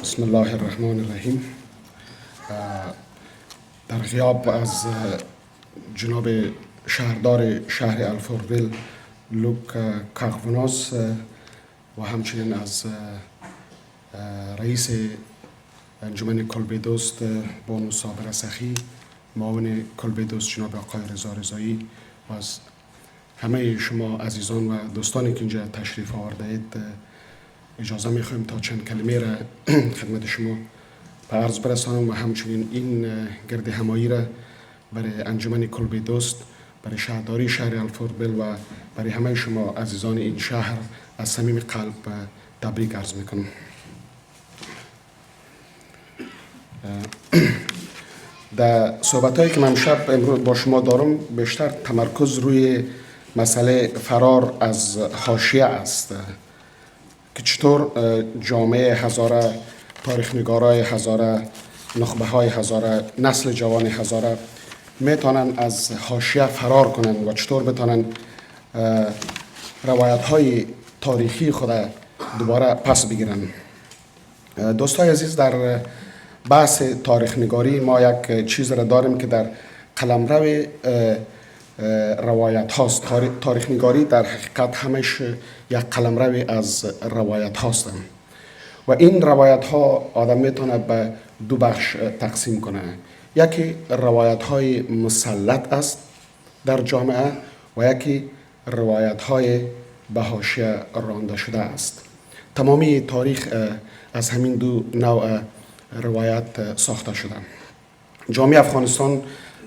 بسم الله الرحمن الرحیم. در غیاب از جناب شهردار شهر الفوربیل لوک کاغوناس و همچنین از رئیس انجمن کلبه دوست بانو صابر سخی، معاون کلبه دوست جناب آقای رضا رضایی و از همه شما عزیزان و دوستانی که اینجا تشریف آورده اید اجازه میخوایم تا چند کلمه را خدمت شما به عرض برسانم و همچنین این گرد همایی را برای انجمن کلبه دوست، برای شهرداری شهر الفوربیل و برای همه شما عزیزان این شهر از صمیم قلب تبریک عرض میکنم. در صحبت هایی که من امشب امروز با شما دارم بیشتر تمرکز روی مسئله فرار از حاشیه است که چطور جامعه هزاره، تاریخ نگارای هزاره، نخبه های هزاره، نسل جوان هزاره میتونن از حاشیه فرار کنن و چطور بتونن روایت های تاریخی خود دوباره پس بگیرن. دوستای عزیز، در بحث تاریخ نگاری ما یک چیز را داریم که در قلمرو روایت هاست. تاریخ نگاری در حقیقت همش یک قلمرو از روایت هاست و این روایت ها آدم میتونه به دو بخش تقسیم کنه. یکی روایت های مسلط است در جامعه و یکی روایت های به حاشیه رانده شده است. تمامی تاریخ از همین دو نوع روایت ساخته شده. جامعه افغانستان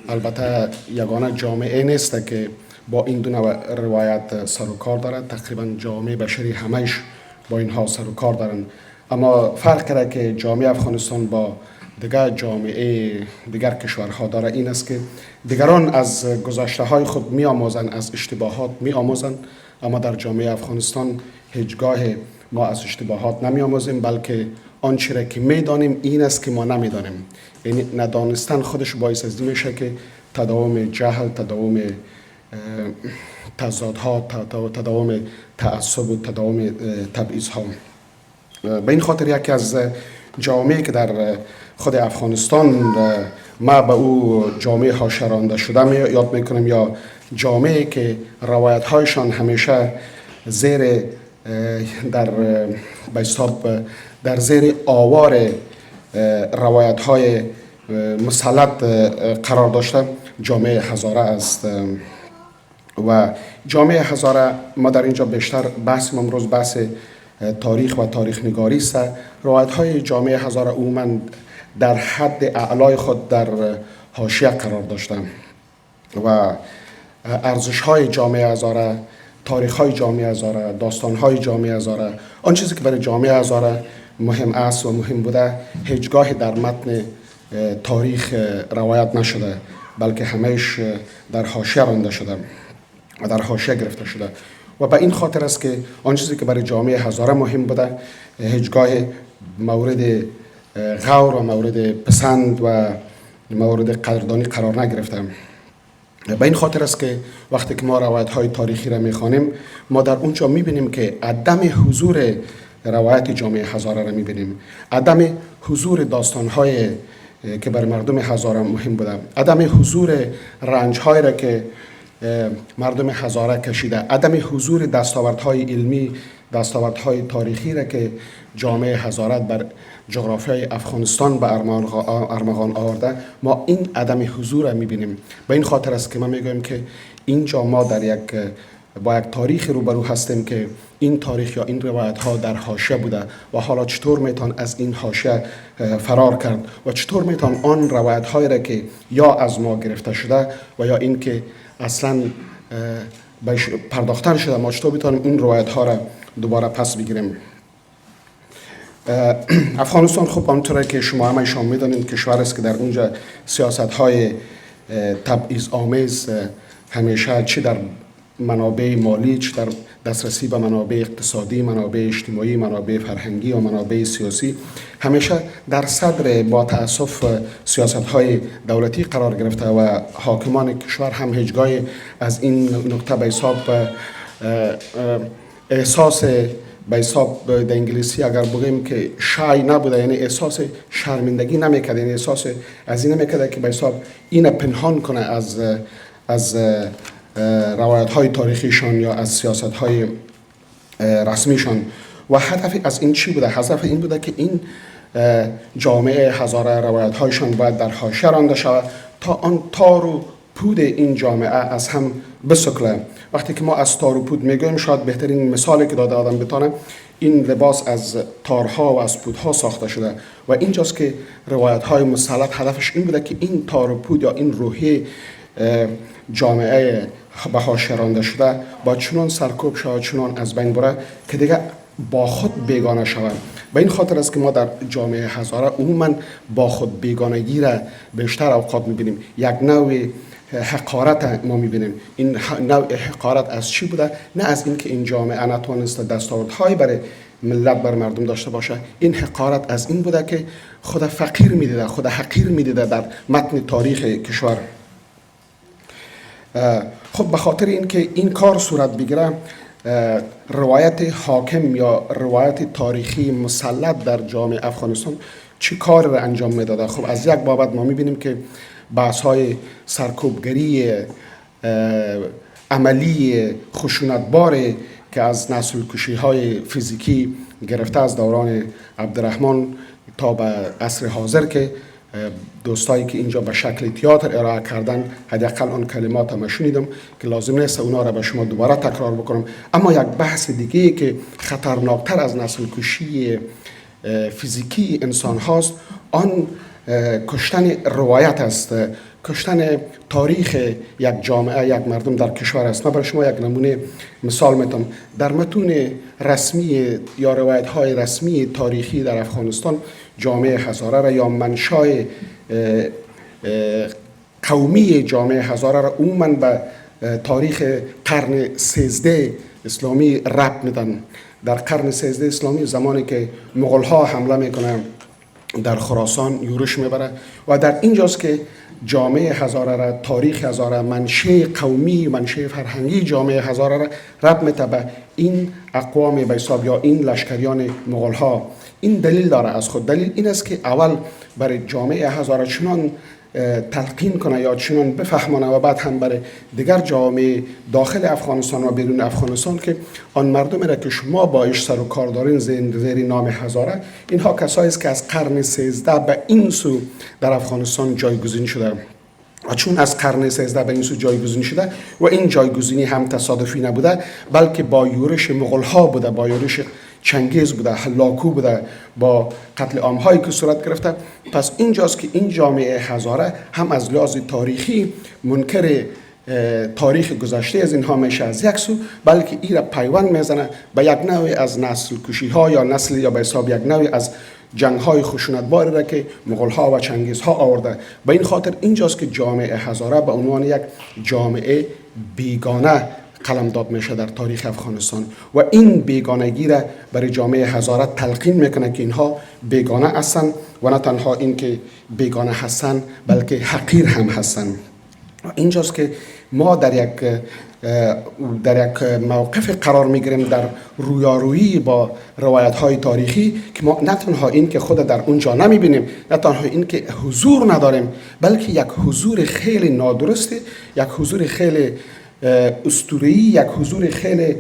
البته یگانه جامعه نیست که با این دو نوع روایت سر و کار دارد. تقریبا جامعه بشری همش با اینها سر و کار دارند، اما فرق کرده که جامعه افغانستان با دیگر جامعه دیگر کشورها داره این است که دیگران از گذشته های خود می آموزند، از اشتباهات می آموزند، اما در جامعه افغانستان هیچگاه ما از اشتباهات نمی آموزیم، بلکه آنچه را که می دانیم این است که ما نمی دانیم. یعنی ندانستن خودش باعث از این میشه که تداوم جهل، تداوم تضادها، تداوم تعصب و تداوم تبعیض ها. به این خاطر یکی از جامعه که در خود افغانستان ما به او جامعه حاشیه رانده شده یاد میکنم، یا جامعه که روایت هایشان همیشه زیر در زیر آوار روایت های مسلط قرار داشته جامعه هزاره است. و جامعه هزاره ما در اینجا بیشتر بحث امروز بحث تاریخ و تاریخ نگاری است. روایت های جامعه هزاره عموما در حد اعلای خود در حاشیه قرار داشته و ارزش های جامعه هزاره، تاریخ های جامعه هزاره، داستان های جامعه هزاره، آن چیزی که برای جامعه هزاره مهم است و مهم بوده هیچگاه در متن تاریخ روایت نشده، بلکه همش در حاشیه رانده شده و در حاشیه گرفته شده. و به این خاطر است که آن چیزی که برای جامعه هزاره مهم بوده هیچگاه مورد غور و مورد پسند و مورد قدردانی قرار نگرفته. به این خاطر است که وقتی که ما روایت های تاریخی را میخوانیم ما در اونجا میبینیم که عدم حضور روایت جامعه هزاره را میبینیم، عدم حضور داستان های که برای مردم هزاره مهم بوده، عدم حضور رنج های را که مردم هزاره کشیده، عدم حضور دستاوردهای علمی، دستاوردهای تاریخی را که جامعه هزاره بر جغرافیای افغانستان به ارمغان آورده، ما این عدم حضور را میبینیم. به این خاطر است که ما میگویم که اینجا ما با یک تاریخ روبرو هستیم که این تاریخ یا این روایت ها در حاشیه بوده و حالا چطور میتون از این حاشیه فرار کرد و چطور میتون آن روایت هایی را که یا از ما گرفته شده و یا این که اصلا بهش پرداخته شده ما چطور میتونیم این روایت ها را دوباره پس بگیریم. افغانستان خب همونطوره که شما همشان میدانید کشور است که در اونجا سیاست های تبعیض آمیز همیشه چه در منابع مالی، چه در دسترسی به منابع اقتصادی، منابع اجتماعی، منابع فرهنگی و منابع سیاسی همیشه در صدر با تأسف سیاست های دولتی قرار گرفته و حاکمان کشور هم هیچگاه از این نکته به حساب احساس به حساب در انگلیسی اگر بگیم که شای نبوده، یعنی احساس شرمندگی نمیکرد، یعنی احساس از این نمیکرد که به حساب این پنهان کنه از روایت های تاریخیشان یا از سیاست های رسمیشان. و هدف از این چی بوده؟ هدف این بوده که این جامعه هزاره روایت هایشان باید در حاشیه رانده شود تا آن تار و پود این جامعه از هم بسکله. وقتی که ما از تار و پود میگویم، شاید بهترین مثالی که داده آدم بتانه، این لباس از تارها و از پودها ساخته شده و اینجاست که روایت های مسلط هدفش این بوده که این تار و پود یا این روحیه جامعه به حاشیه رانده شده با چنان سرکوب شود، چنان از بین بره که دیگه با خود بیگانه شود. به این خاطر است که ما در جامعه هزاره عموما با خود بیگانگی را بیشتر اوقات میبینیم. یک نوع حقارت ما میبینیم. این نوع حقارت از چی بوده؟ نه از اینکه این جامعه نتوانسته دستاوردهایی برای ملت بر مردم داشته باشه. این حقارت از این بوده که خود فقیر میدیده، خود حقیر میدیده در متن تاریخ کشور. خب به خاطر اینکه این کار صورت بگیره، روایت حاکم یا روایت تاریخی مسلط در جامعه افغانستان چی کار را انجام میداده؟ خب از یک بابت ما میبینیم که بحث های سرکوبگری عملی خشونتبار که از نسل کشی های فیزیکی گرفته از دوران عبدالرحمن تا به عصر حاضر که دوستایی که اینجا به شکل تئاتر ارائه کردن، حداقل آن کلمات هم شنیدم که لازم نیست اونا را به شما دوباره تکرار بکنم. اما یک بحث دیگه که خطرناکتر از نسل کشی فیزیکی انسان هاست، آن کشتن روایت است، کشتن تاریخ یک جامعه، یک مردم در کشور است. من برای شما یک نمونه مثال میتونم. در متون رسمی یا روایت های رسمی تاریخی در افغانستان، جامعه هزاره را یا منشای قومی جامعه هزاره را عموما به تاریخ قرن 13 اسلامی ربط میدن. در قرن 13 اسلامی، زمانی که مغول ها حمله میکنن در خراسان، یورش میبره و در اینجاست که جامعه هزاره را، تاریخ هزاره، منشه قومی، منشه فرهنگی جامعه هزاره را ربط میده به این اقوام به حساب یا این لشکریان مغول ها. این دلیل داره از خود. دلیل این است که اول برای جامعه هزاره چنان تلقین کنه یا چنان بفهمانه و بعد هم برای دیگر جامعه داخل افغانستان و بیرون افغانستان که آن مردم را که شما با ایش سر و کار دارین زیر نام هزاره، اینها کسایی است که از قرن 13 به این سو در افغانستان جایگزین شده و چون از قرن 13 به این سو جایگزین شده و این جایگزینی هم تصادفی نبوده، بلکه با یورش مغول ها بوده، با یورش چنگیز بوده، هلاکو بوده، با قتل عام هایی که صورت گرفته. پس اینجاست که این جامعه هزاره هم از لحاظ تاریخی منکر تاریخ گذشته از اینها میشه از یک سو، بلکه این را پیوند میزنه به یک نوع از نسل کشی ها یا نسل یا به حساب یک نوع از جنگ های خشونتباری را که مغول ها و چنگیز ها آورده. به این خاطر اینجاست که جامعه هزاره به عنوان یک جامعه بیگانه قلمداد میشه در تاریخ افغانستان و این بیگانگی را برای جامعه هزاره تلقین میکنه که اینها بیگانه هستند و نه تنها این که بیگانه هستند بلکه حقیر هم هستند. و اینجاست که ما در یک موقف قرار میگیریم در رویارویی با روایت های تاریخی که ما نه تنها این که خود در اونجا نمیبینیم، نه تنها این که حضور نداریم، بلکه یک حضور خیلی نادرسته، یک حضور خیلی اسطوره‌ای، یک حضور خیلی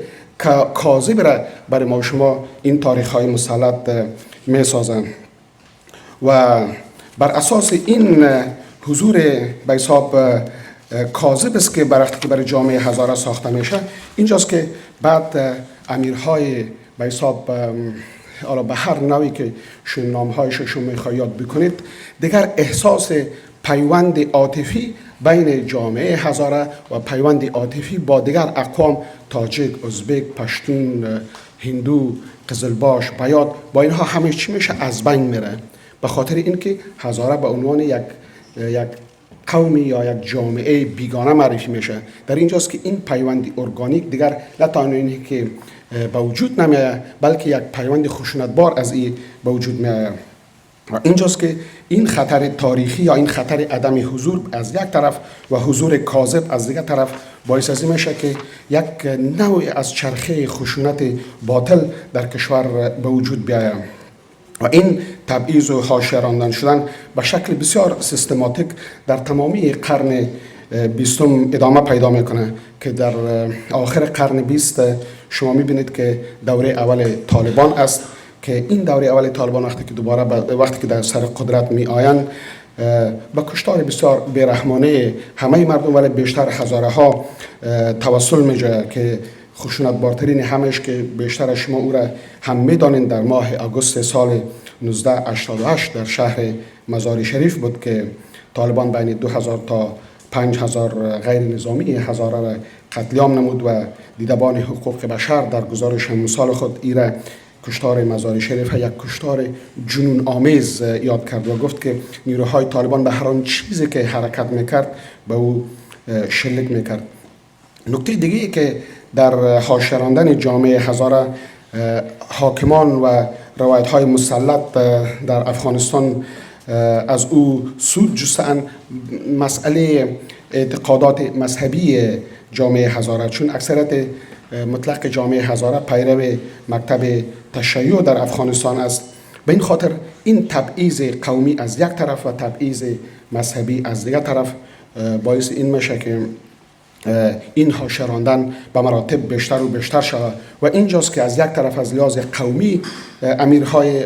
کاذب را برای ما شما این تاریخ های مسلط می سازند. و بر اساس این حضور به حساب کاذب است که برای جامعه هزاره ساخته میشه. اینجاست که بعد امیرهای به حساب به هر نوعی که نامهایش شما میخواهید یاد بکنید، دیگر احساس پیوند عاطفی بین جامعه هزاره و پیوند عاطفی با دیگر اقوام، تاجیک، ازبک، پشتون، هندو، قزلباش، بیات، با اینها همه چی میشه از بین میره، به خاطر اینکه هزاره به عنوان یک قومی یا یک جامعه بیگانه معرفی میشه. در اینجاست که این پیوند ارگانیک دیگر نه تنها اینه که به وجود نمیاد، بلکه یک پیوند خشونتبار از این به وجود میاد. و اینجاست که این خطر تاریخی یا این خطر عدم حضور از یک طرف و حضور کاذب از دیگر طرف باعث از این میشه که یک نوع از چرخه خشونت باطل در کشور به وجود بیاید و این تبعیض و حاشیه راندن شدن به شکل بسیار سیستماتیک در تمامی قرن بیستم ادامه پیدا میکنه که در آخر قرن 20 شما میبینید که دوره اول طالبان است که این دوره اول طالبان وقتی که در سر قدرت می آیند با کشتار بسیار بیرحمانه همه مردم ولی بیشتر هزاره ها توسل میشه که خشونت بارترین همش که بیشتر شما او را هم میدانید در ماه آگوست سال 1988 در شهر مزاری شریف بود که طالبان بین 2000 تا 5000 غیر نظامی هزاره را قتل عام نمود و دیدبان حقوق بشر در گزارش امسال خود ایره کشتار مزاری شریف یک کشتار جنون آمیز یاد کرد و گفت که نیروهای طالبان به هر آن چیزی که حرکت میکرد به او شلیک میکرد. نکته دیگه ای که در حاشیه راندن جامعه هزاره حاکمان و روایت های مسلط در افغانستان از او سود جستن مسئله اعتقادات مذهبی جامعه هزاره، چون اکثریت مطلق جامعه هزاره پیرو مکتب تشیع در افغانستان است. به این خاطر این تبعیض قومی از یک طرف و تبعیض مذهبی از دیگر طرف باعث این میشه که این حاشیه راندن به مراتب بیشتر و بیشتر شود و اینجاست که از یک طرف از لحاظ قومی امیرهای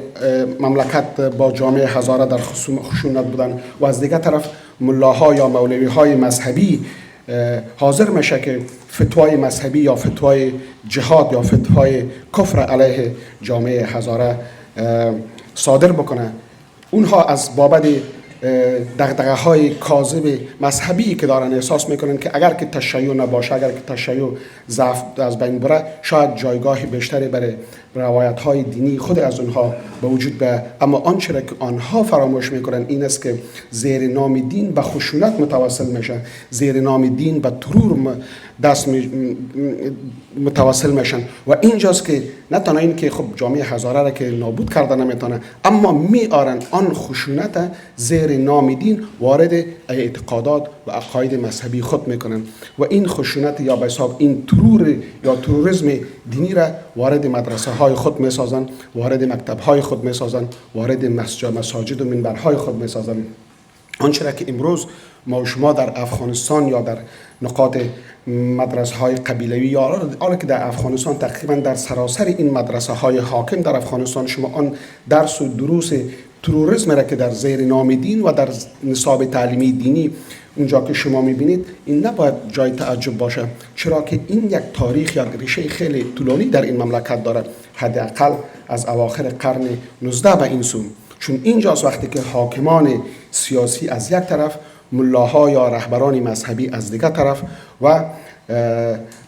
مملکت با جامعه هزاره در خشونت بودن و از دیگر طرف ملاها یا مولوی های مذهبی حاضر میشه که فتوای مذهبی یا فتوای جهاد یا فتوای کفر علیه جامعه هزاره صادر بکنه. اونها از بابت دغدغه های کاذب مذهبی که دارن احساس میکنن که اگر که تشیع نباشه، اگر که تشیع ضعف از بین بره، شاید جایگاه بیشتری برای روایت های دینی خود از اونها به وجود بیاید. اما آنچه را که آنها فراموش میکنن این است که زیر نام دین به خشونت متوسل میشن، زیر نام دین به ترور متوسل میشن و اینجاست که نه تنها این که خب جامعه هزاره را که نابود کرده نمیتونه، اما میارن آن خشونت زیر نام دین وارد اعتقادات و عقاید مذهبی خود میکنن و این خشونت یا به حساب این ترور یا تروریسم دینی را وارد مدرسه های خود میسازن، وارد مکتب های خود میسازن، وارد مساجد و منبرهای خود میسازن. آنچه را که امروز ما و شما در افغانستان یا در نقاط مدرسه های قبیلوی یا حالا که در افغانستان تقریبا در سراسر این مدرسه های حاکم در افغانستان شما آن درس و دروس تروریسم را که در زیر نام دین و در نصاب تعلیمی دینی اونجا که شما میبینید، این نباید جای تعجب باشه، چرا که این یک تاریخ یا ریشه خیلی طولانی در این مملکت داره، حداقل از اواخر قرن 19 به این سو. چون اینجاست وقتی که حاکمان سیاسی از یک طرف، ملاها یا رهبران مذهبی از دیگر طرف و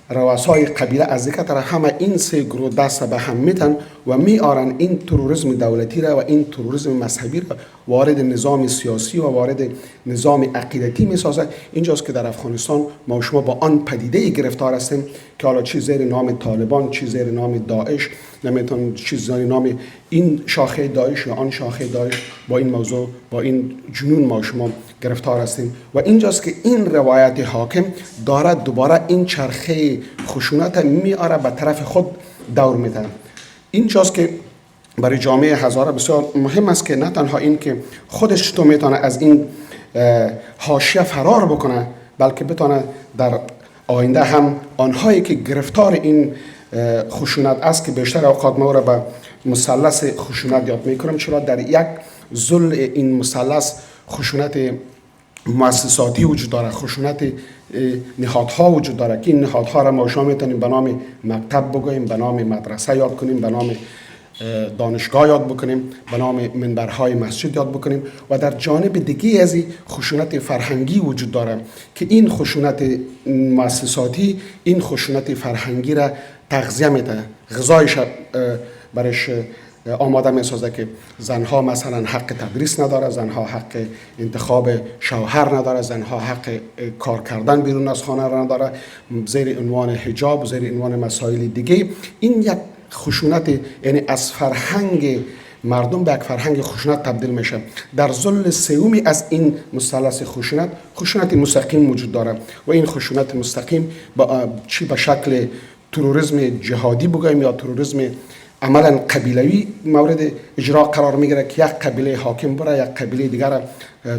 رؤسای قبیله از دیگر طرف، همه این سه گروه دست به هم میتن و میارن این تروریسم دولتی را و این تروریسم مذهبی را وارد نظام سیاسی و وارد نظام عقیدتی میسازه. اینجاست که در افغانستان ما و شما با آن پدیده گرفتار هستیم که حالا چی زیر نام طالبان، چی زیر نام داعش، نمیتون چی زیر نام این شاخه داعش یا آن شاخه داعش، با این موضوع با این جنون ما و شما گرفتار هستیم و اینجاست که این روایت حاکم دارد دوباره این چرخه خشونت میاره به طرف خود دور میده. اینجاست که برای جامعه هزاره بسیار مهم است که نه تنها این که خودش تو میتونه از این حاشیه فرار بکنه، بلکه بتونه در آینده هم آنهایی که گرفتار این خشونت است که بیشتر اوقات ما را به مثلث خشونت یاد میکنم، چرا در یک ذل این مثلث خشونت مؤسساتی وجود داره، خشونت نهادها وجود داره که این نهادها را ما شما میتونیم به نام مکتب بگوییم، به نام مدرسه یاد کنیم، به نام دانشگاه یاد بکنیم، به نام منبرهای مسجد یاد بکنیم و در جانب دیگه از این خشونت فرهنگی وجود داره که این خشونت مؤسساتی این خشونت فرهنگی را تغذیه میده، غذایش برش آماده میسازه که زنها مثلا حق تدریس نداره، زنها حق انتخاب شوهر نداره، زنها حق کار کردن بیرون از خانه را نداره، زیر عنوان حجاب، زیر عنوان مسائل دیگه. این یک خشونت یعنی از فرهنگ مردم به یک فرهنگ خشونت تبدیل میشه. در ظل سومی از این مثلث خشونت مستقیم وجود داره و این خشونت مستقیم چی به شکل تروریسم جهادی بگویم یا تروریسم عملا قبیلوی مورد اجرا قرار میگیره که یک قبیله حاکم بره یک قبیله دیگر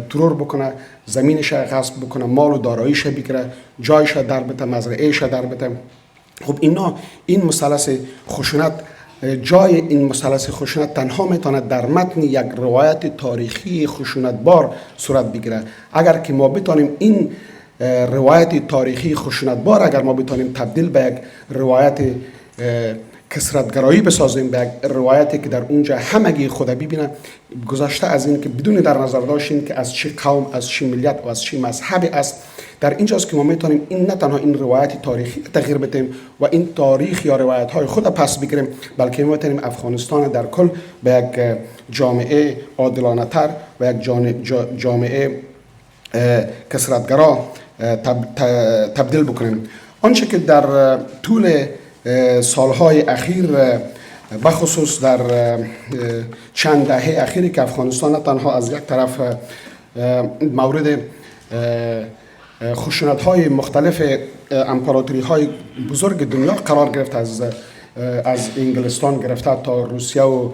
ترور بکنه، زمینش غصب بکنه، مال و داراییش بگیره، جایش در بده، مزرعهش در بده. خب این مثلث خشونت، جای این مثلث خشونت تنها میتونه در متن یک روایت تاریخی خشونتبار صورت بگیره. اگر که ما بتونیم این روایت تاریخی خشونتبار اگر ما بتونیم تبدیل به یک روایت کثرت‌گرایی بسازیم، به یک روایتی که در اونجا همگی خود ببینه، گذشته از این که بدون در نظر داشتیم که از چه قوم، از چه ملت و از چه مذهبی است، در اینجاست که ما میتونیم این نه تنها این روایت تاریخی تغییر بدیم و این تاریخ یا روایت های خود پس بگیریم، بلکه میتونیم افغانستان در کل به یک جامعه عادلانه تر و یک جامعه کثرت‌گرا تبدیل بکنیم. آنچه که در طول سالهای اخیر بخصوص در چند دهه اخیری که افغانستان نه تنها از یک طرف مورد خشونت‌های مختلف امپراتوری‌های بزرگ دنیا قرار گرفت، از انگلستان گرفته تا روسیه و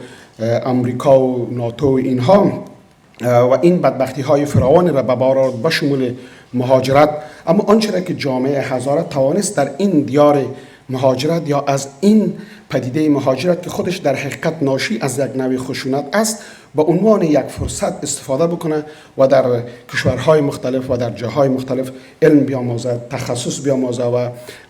امریکا و ناتو و اینها، و این بدبختی‌های فراوانی را به بار آورد به شمول مهاجرت. اما آنچه را که جامعه هزاره توانست در این دیار مهاجرت یا از این پدیده مهاجرت که خودش در حقیقت ناشی از یک نوع خشونت است، به عنوان یک فرصت استفاده بکنه و در کشورهای مختلف و در جاهای مختلف علم بیاموزه، تخصص بیاموزه و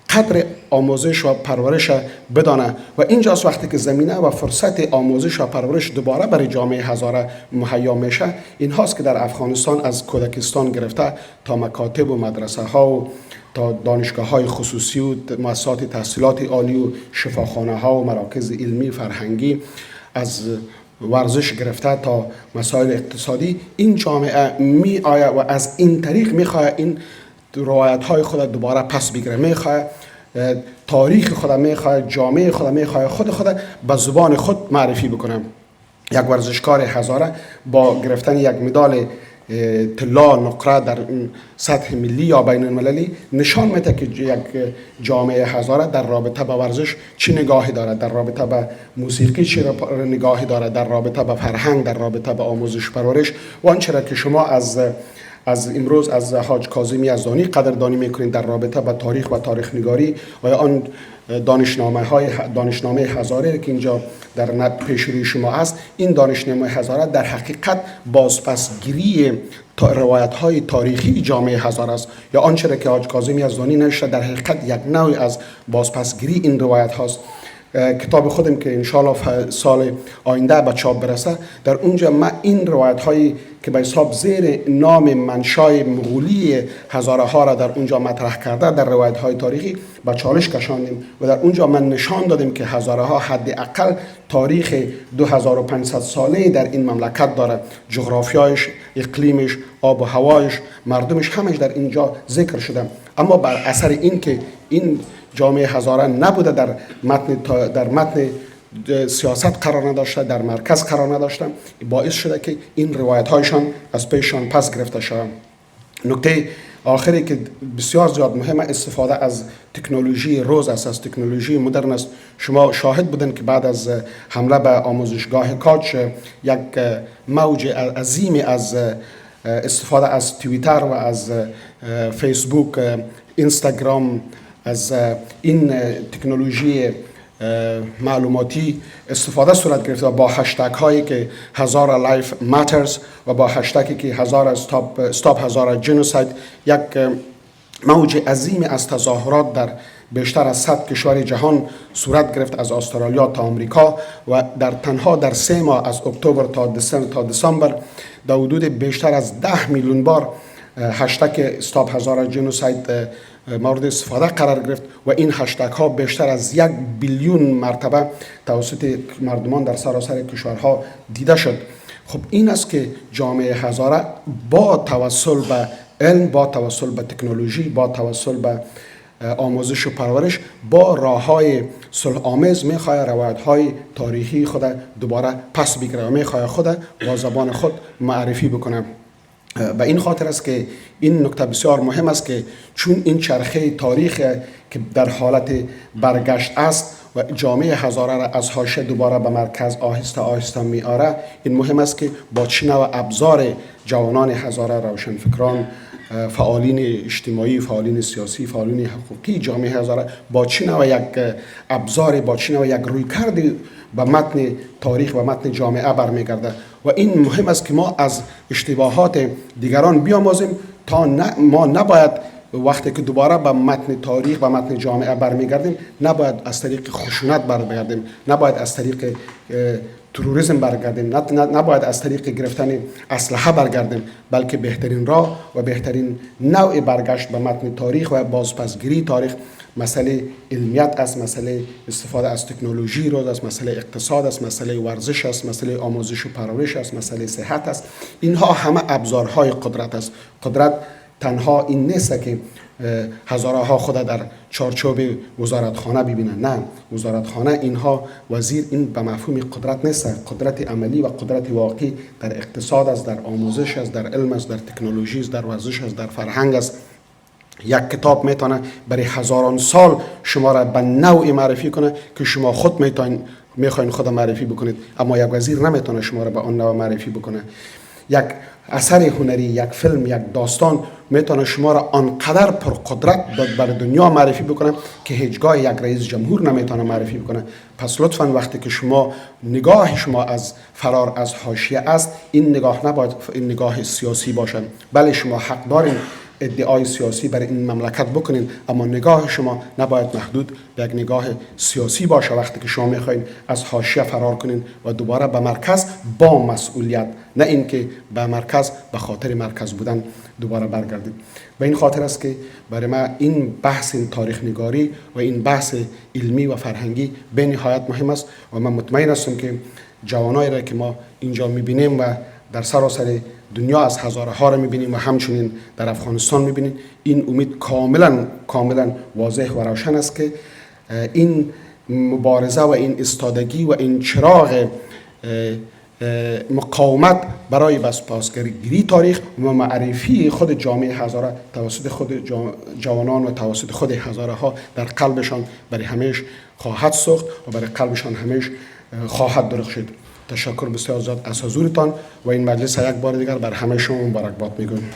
قدر آموزش و پرورش بدانه. و اینجاست وقتی که زمینه و فرصت آموزش و پرورش دوباره برای جامعه هزاره مهیا میشه، این هاست که در افغانستان از کودکستان گرفته تا مکاتب و مدرسه ها و تا دانشگاه های خصوصی و مؤسسات تحصیلات عالی و شفاخانه ها و مراکز علمی فرهنگی، از ورزش گرفته تا مسائل اقتصادی، این جامعه می آید و از این طریق می خواهد این روایت های خود دوباره پس بگیره، می خواهد تاریخ خود، می خواهد جامعه خود، می خواهد خود به زبان خود معرفی بکنه. یک ورزشکار هزاره با گرفتن یک مدال طلا نقره در سطح ملی یا بین المللی نشان میده که یک جامعه هزاره در رابطه با ورزش چی نگاهی دارد، در رابطه با موسیقی چی نگاهی دارد، در رابطه با فرهنگ، در رابطه با آموزش پرورش و آنچه را که شما از امروز از حاج کاظم یزدانی قدردانی میکنید در رابطه با تاریخ و تاریخ نگاری و آن دانشنامه هزاره که اینجا در پیش روی شما است. این دانشنامه هزاره در حقیقت بازپسگیری روایت های تاریخی جامعه هزاره است، یا آنچه را که حاج کاظم یزدانی نوشته در حقیقت یک نوع از بازپسگیری این روایت هاست. کتاب خودم که انشالله سال آینده به چاپ برسه، در اونجا ما این روایت هایی که به حساب زیر نام منشای مغولی هزاره ها را در اونجا مطرح کرده در روایت های تاریخی به چالش کشاندیم و در اونجا من نشان دادیم که هزاره ها حداقل تاریخ 2500 ساله در این مملکت داره، جغرافیایش، اقلیمش، آب و هوایش، مردمش همش در اینجا ذکر شده. اما بر اثر این که این جامعه هزاره نبوده در متن سیاست قرار نداشته، در مرکز قرار نداشته، باعث شده که این روایت هایشان از پیشان پس گرفته شده. نکته آخری که بسیار زیاد مهمه، استفاده از تکنولوژی روز است، از تکنولوژی مدرن است. شما شاهد بودن که بعد از حمله به آموزشگاه کاج یک موج عظیم از استفاده از توییتر و از فیسبوک، اینستاگرام، از این تکنولوژی معلوماتی استفاده صورت گرفته و با هشتگ هایی که هزاره لایف ماترز و با هشتگی که هزاره استاپ هزاره جنوساید یک موج عظیم از تظاهرات در بیشتر از 100 کشور جهان صورت گرفت، از استرالیا تا آمریکا، و در تنها در 3 ماه از اکتبر تا دسامبر در حدود بیشتر از 10 میلیون بار هشتگ استاپ هزاره جنوساید مورد استفاده قرار گرفت و این هشتگ ها بیشتر از 1 بیلیون مرتبه توسط مردمان در سراسر کشورها دیده شد. خب این است که جامعه هزاره با توسل به علم، با توسل به تکنولوژی، با توسل به آموزش و پرورش با راه‌های صلح آمیز می‌خواهد روایت‌های تاریخی خود دوباره پس بگیره و می‌خواهد خود با زبان خود معرفی بکنه. و این خاطر است که این نکته بسیار مهم است که چون این چرخه تاریخ که در حالت برگشت است و جامعه هزاره را از حاشیه دوباره به مرکز آهسته آهسته میاره، این مهم است که با چه نوع ابزار جوانان هزاره، روشنفکران، فعالین اجتماعی، فعالین سیاسی، فعالین حقوقی جامعه هزاره با چه نوع یک ابزار، با چه نوع یک رویکرد به متن تاریخ و متن جامعه برمیگرده. و این مهم است که ما از اشتباهات دیگران بیاموزیم تا ما نباید وقتی که دوباره به متن تاریخ و متن جامعه برمیگردیم نباید از طریق خشونت برگردیم، نباید از طریق تروریسم برگردیم، نباید از طریق گرفتن اسلحه برگردیم، بلکه بهترین راه و بهترین نوع برگشت به متن تاریخ و بازپسگیری تاریخ مسئله علمیت است، مسئله استفاده از تکنولوژی روز است، مسئله اقتصاد است، مسئله ورزش است، مسئله آموزش و پرورش است، مسئله صحت است. اینها همه ابزارهای قدرت است. قدرت تنها این نیست که هزاره ها خود در چارچوب وزارتخانه ببینن، نه، وزارتخانه اینها وزیر این به مفهوم قدرت نیست. قدرت عملی و قدرت واقعی در اقتصاد است، در آموزش است، در علم است، در تکنولوژی است، در ورزش است، در فرهنگ است. یک کتاب میتونه برای هزاران سال شما را به نوعی معرفی کنه که شما خود میخواین خود معرفی بکنید، اما یک وزیر نمیتونه شما را به آن نوع معرفی بکنه. یک اثر هنری، یک فیلم، یک داستان میتونه شما را آنقدر پرقدرت بر دنیا معرفی بکنه که هیچگاه یک رئیس جمهور نمیتونه معرفی بکنه. پس لطفا وقتی که شما نگاه شما از فرار از حاشیه است، این نگاه نباید این نگاه سیاسی باشد، بله شما حق دارین ادعای سیاسی برای این مملکت بکنین، اما نگاه شما نباید محدود به یک نگاه سیاسی باشه. وقتی که شما میخواین از حاشیه فرار کنین و دوباره به مرکز با مسئولیت، نه اینکه به مرکز به خاطر مرکز بودن دوباره برگردید. و این خاطر است که برای ما این بحث تاریخ نگاری و این بحث علمی و فرهنگی به نهایت مهم است و من مطمئن هستم که جوانایی را که ما اینجا میبینیم و در سراسر دنیا از هزاره ها را میبینیم و همچنین در افغانستان میبینیم، این امید کاملا واضح و روشن است که این مبارزه و این استادگی و این چراغ مقاومت برای بازپسگیری تاریخ و معرفی خود جامعه هزاره توسط خود جوانان و توسط خود هزاره ها در قلبشان برای همیشه خواهد سوخت و برای قلبشان همیشه خواهد درخشید. تشکر بسیار زیاد از حضورتان و این مجلس یک بار دیگر بر همه شما مبارکباد میگویم.